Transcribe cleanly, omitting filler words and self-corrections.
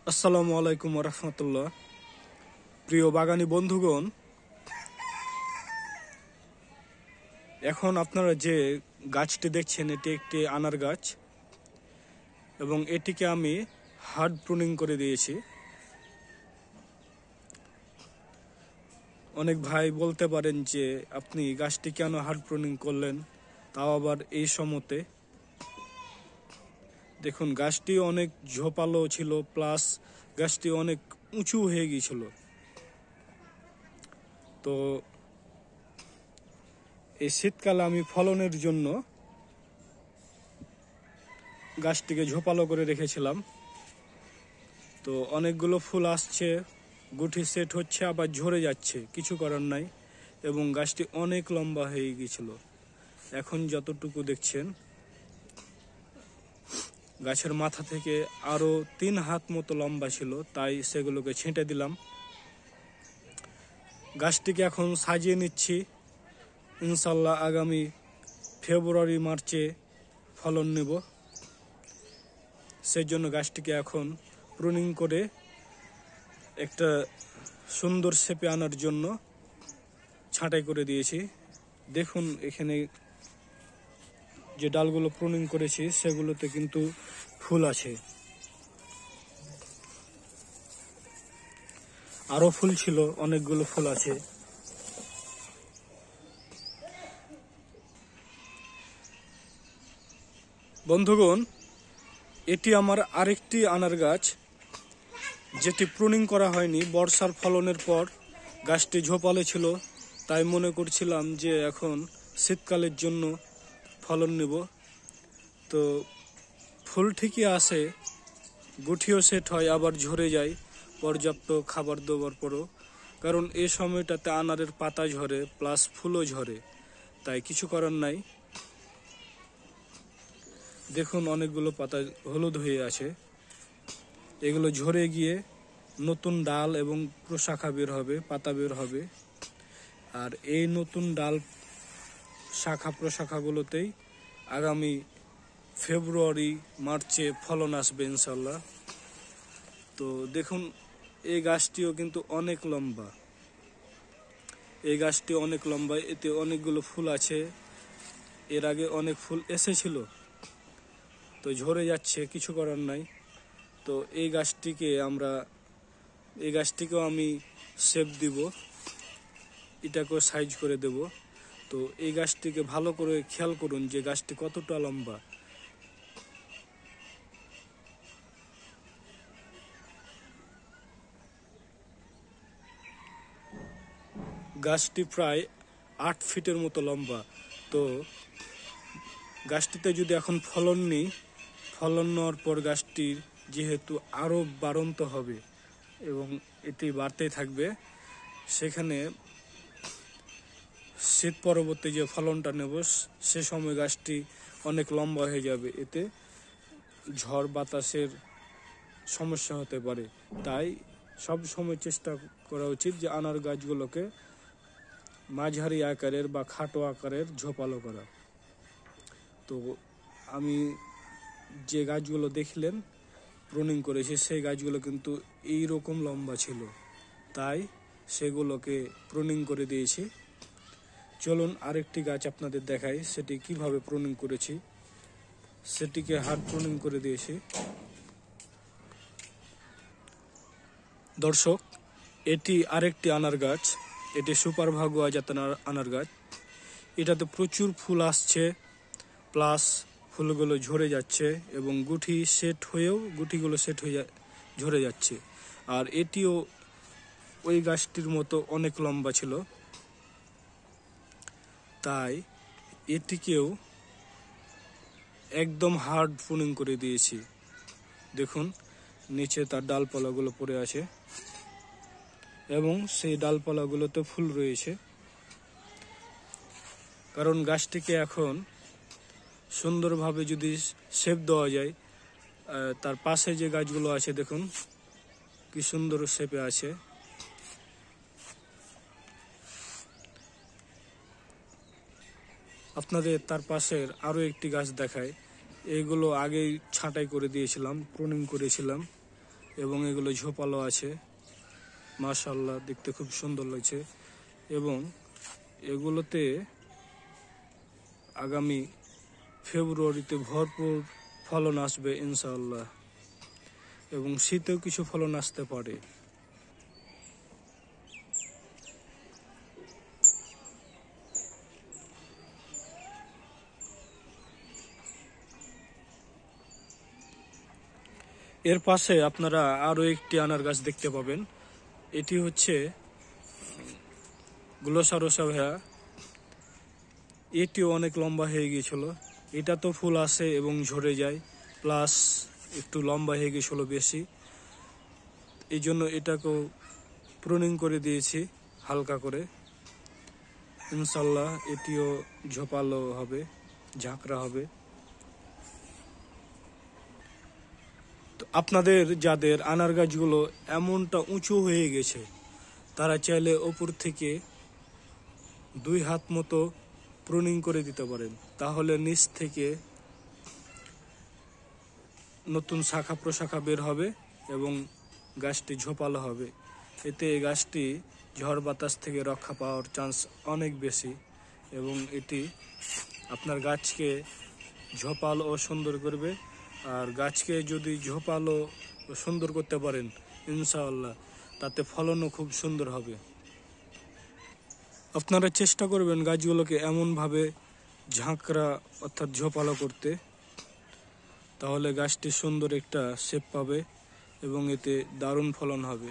আসসালামু আলাইকুম রহমতুল্লাহ। প্রিয় বাগানী বন্ধুগণ, এখন আপনারা যে গাছটি দেখছেন এটি একটি আনার গাছ এবং এটিকে আমি হার্ড প্রুনিং করে দিয়েছি। অনেক ভাই বলতে পারেন যে আপনি গাছটি কেন হার্ড প্রুনিং করলেন, তাও আবার এই সময়তে। দেখুন, গাছটি অনেক ঝোপালো ছিল, প্লাস গাছটি অনেক উঁচু হয়ে গিয়েছিল। তো এই শীতকালে আমি ফলনের জন্য গাছটিকে ঝোপালো করে রেখেছিলাম। তো অনেকগুলো ফুল আসছে, গুটি সেট হচ্ছে, আবার ঝরে যাচ্ছে, কিছু করার নাই। এবং গাছটি অনেক লম্বা হয়ে গিয়েছিল। এখন যতটুকু দেখছেন, গাছের মাথা থেকে আরো 3 হাত মতো লম্বা ছিল, তাই সেগুলোকে ছেঁটে দিলাম। গাছটিকে এখন সাজিয়ে নিচ্ছি। ইনশাল্লাহ আগামী ফেব্রুয়ারি মার্চে ফলন নেব। সেই জন্য গাছটিকে এখন প্রুনিং করে একটা সুন্দর শেপে আনার জন্য ছাঁটাই করে দিয়েছি। দেখুন, এখানে যে ডালগুলো প্রুনিং করেছি সেগুলোতে কিন্তু ফুল আছে, আরো ফুল ছিল, অনেকগুলো ফুল আছে। বন্ধুগণ, এটি আমার আরেকটি আনার গাছ, যেটি প্রুনিং করা হয়নি। বর্ষার ফলনের পর গাছটি ঝোপালো ছিল, তাই মনে করছিলাম যে এখন শীতকালের জন্য ফলন নেব। তো ফুল ঠিকই আসে, গুটিও সেট হয়, আবার ঝরে যায় পর্যাপ্ত খাবার দেওয়ার পরও। কারণ এই সময়টাতে আনারের পাতা ঝরে, প্লাস ফুলও ঝরে, তাই কিছু করার নাই। দেখুন, অনেকগুলো পাতা হলুদ হয়ে আছে। এগুলো ঝরে গিয়ে নতুন ডাল এবং প্রশাখা বের হবে, পাতা বের হবে। আর এই নতুন ডাল, শাখা প্রশাখাগুলোতেই আগামী ফেব্রুয়ারি মার্চে ফলন আসবে ইনশাল্লাহ। তো দেখুন, এই গাছটিও কিন্তু অনেক লম্বা। এই গাছটি অনেক লম্বা, এতে অনেকগুলো ফুল আছে। এর আগে অনেক ফুল এসেছিল, তো ঝরে যাচ্ছে, কিছু করার নাই। তো এই গাছটিকেও আমি শেপ দিব, এটাকেও সাইজ করে দেব। তো এই গাছটিকে ভালো করে খেয়াল করুন যে গাছটি কতটা লম্বা। গাছটি প্রায় 8 ফিটের মতো লম্বা। তো গাছটিতে যদি এখন ফলন নিই, ফলন নেওয়ার পর গাছটির যেহেতু আরও বাড়ন্ত হবে এবং এটি বাড়তেই থাকবে, সেখানে শীত পরবর্তী যে ফলনটা নেব সে সময় গাছটি অনেক লম্বা হয়ে যাবে। এতে ঝড় বাতাসের সমস্যা হতে পারে। তাই সব সময় চেষ্টা করা উচিত যে আনার গাছগুলোকে মাঝারি আকারের বা খাটো আকারের ঝোপালো করা। তো আমি যে গাছগুলো দেখলেন প্রুনিং করেছি, সেই গাছগুলো কিন্তু এই রকম লম্বা ছিল, তাই সেগুলোকে প্রুনিং করে দিয়েছি। চলুন আরেকটি গাছ আপনাদের দেখাই, সেটি কিভাবে প্রুনিং করেছি। সেটিকে হার্ড প্রুনিং করে দিয়েছি। দর্শক, এটি আরেকটি আনার গাছ, এটি সুপার ভাগুয়া জাতের আনার গাছ। এটাতে প্রচুর ফুল আসছে, প্লাস ফুলগুলো ঝরে যাচ্ছে এবং গুটিগুলো সেট হয়ে ঝরে যাচ্ছে। আর এটিও ওই গাছটির মতো অনেক লম্বা ছিল, তাই এটিকেও একদম হার্ড প্রুনিং করে দিয়েছি। দেখুন, নিচে তার ডালপালাগুলো পড়ে আছে এবং সেই ডালপালাগুলোতে ফুল রয়েছে। কারণ গাছটিকে এখন সুন্দরভাবে যদি শেপ দেওয়া যায়, তার পাশে যে গাছগুলো আছে দেখুন কি সুন্দর শেপে আছে। আপনাদের তার পাশের আরো একটি গাছ দেখায়। এইগুলো আগেই ছাঁটাই করে দিয়েছিলাম, প্রুনিং করেছিলাম। এবং এগুলো ঝোপালো আছে। মাশাআল্লাহ, দেখতে খুব সুন্দর লাগছে। এবং এগুলোতে আগামী ফেব্রুয়ারিতে ভরপুর ফলন আসবে ইনশাআল্লাহ, এবং শীতেও কিছু ফলন আসতে পারে। এর পাশে আপনারা আরো একটি আনার গাছ দেখতে পাবেন। এটি হচ্ছে গ্লোসারোসা ভেয়া। এটিও অনেক লম্বা হয়ে গিয়েছিল। এটা তো ফুল আসে এবং ঝরে যায়, প্লাস একটু লম্বা হয়ে গিয়েছিল বেশি। এই জন্য এটাকেও প্রুনিং করে দিয়েছি হালকা করে। ইনশাল্লাহ এটিও ঝোপালো হবে, ঝাঁকড়া হবে। তো আপনাদের যাদের আনার গাছগুলো এমনটা উঁচু হয়ে গেছে, তারা চাইলে ওপর থেকে 2 হাত মতো প্রুনিং করে দিতে পারেন। তাহলে নিচ থেকে নতুন শাখা প্রশাখা বের হবে এবং গাছটি ঝোপালো হবে। এতে এই গাছটি ঝড় বাতাস থেকে রক্ষা পাওয়ার চান্স অনেক বেশি, এবং এটি আপনার গাছকে ঝোপালো ও সুন্দর করবে। আর গাছকে যদি ঝোপালো ও সুন্দর করতে পারেন, ইনশাআল্লাহ তাতে ফলনও খুব সুন্দর হবে। আপনারা চেষ্টা করবেন গাছগুলোকে এমনভাবে ঝাঁকড়া অর্থাৎ ঝোপালো করতে, তাহলে গাছটি সুন্দর একটা শেপ পাবে এবং এতে দারুণ ফলন হবে।